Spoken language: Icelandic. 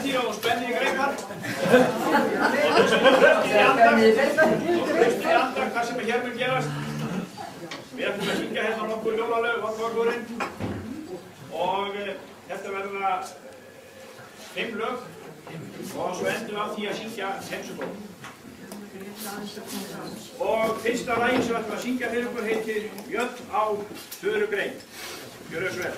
spennandi og spennandi greipar. Og hlustum í andakt hvað sem hér mun gerast. Við ætlum að syngja hérna nokkur jólalög, Vagngógurinn. Og þetta verða 5 lög. Og svo endum við á því að syngja heilsubók. Og fyrsta lagið sem við ætlum að syngja fyrir okkur heitir Björn á Furugrein. Gjörðu svo vel.